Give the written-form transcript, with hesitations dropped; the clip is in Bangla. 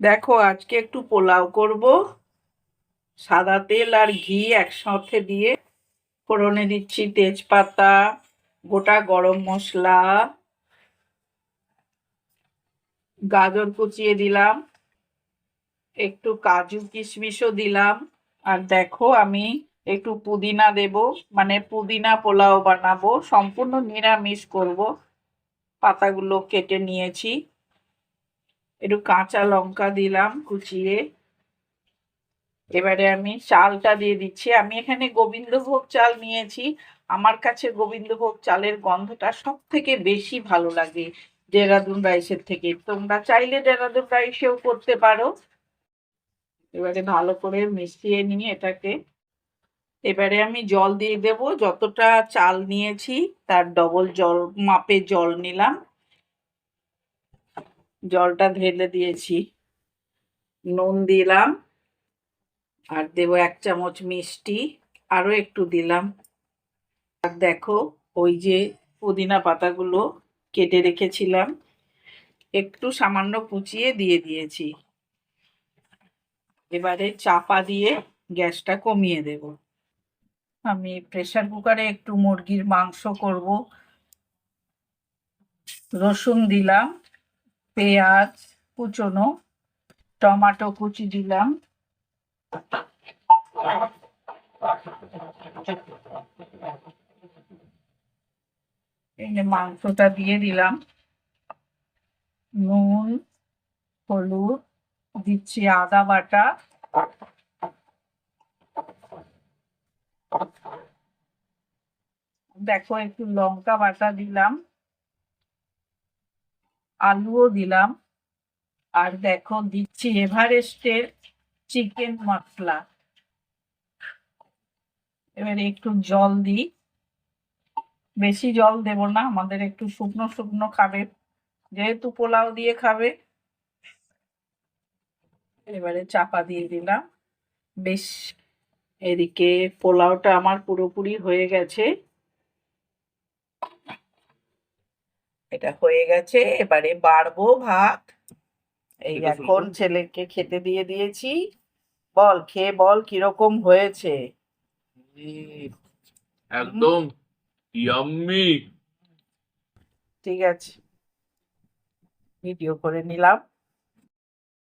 দেখো আজকে একটু পোলাও করব। সাদা তেল আর ঘি একসাথে দিয়ে ফোড়নে দিচ্ছি তেজপাতা, গোটা গরম মশলা, গাজর কুচিয়ে দিলাম, একটু কাজু কিশমিশও দিলাম। আর দেখো আমি একটু পুদিনা দেব, মানে পুদিনা পোলাও বানাবো, সম্পূর্ণ নিরামিষ করব। পাতাগুলো কেটে নিয়েছি, একটু কাঁচা লঙ্কা দিলাম কুচিয়ে। এবারে আমি চালটা দিয়ে দিচ্ছি। আমি এখানে গোবিন্দভোগ চাল নিয়েছি। আমার কাছে গোবিন্দভোগ চালের গন্ধটা সব থেকে বেশি ভালো লাগে দেরাদুন রাইসের থেকে। তোমরা চাইলে দেরাদুন রাইসেও করতে পারো। এবারে ভালো করে মিশিয়ে নিয়ে এটাকে, এবারে আমি জল দিয়ে দেব। যতটা চাল নিয়েছি তার ডবল জল মাপে জল নিলাম, জলটা ঢেলে দিয়েছি। নুন দিলাম, আর দেবো 1 চামচ মিষ্টি, আরো একটু দিলাম। আর দেখো ওই যে পুদিনা পাতাগুলো কেটে রেখেছিলাম, একটু সামান্য কুচিয়ে দিয়ে দিয়েছি। এবারে চাপা দিয়ে গ্যাসটা কমিয়ে দেব। আমি প্রেসার কুকারে একটু মুরগির মাংস করব। রসুন দিলাম, পেঁয়াজ কুচোনো, টমেটো কুচি দিলাম, এই যে মাংসটা দিয়ে দিলাম। নুন, হলুদ দিচ্ছি, আদা বাটা, দেখো একটু লঙ্কা বাটা দিলাম, আলুও দিলাম। আর দেখো দিচ্ছি এভারেস্টের চিকেন মশলা। এবারে একটু জল দিই, বেশি জল দেব না, আমাদের একটু শুকনো শুকনো খাবে, যেহেতু পোলাও দিয়ে খাবে। এবারে চাপা দিয়ে দিলাম। বেশ, এদিকে পোলাওটা আমার পুরোপুরি হয়ে গেছে। এটা হয়ে গেছে, এবারে বাড়বো ভাত। এই এখন ছেলেকে খেতে দিয়ে দিয়েছি। বল, খেয়ে বল কিরকম হয়েছে। একদম ইয়াম্মি। ঠিক আছে, ভিডিও করে নিলাম।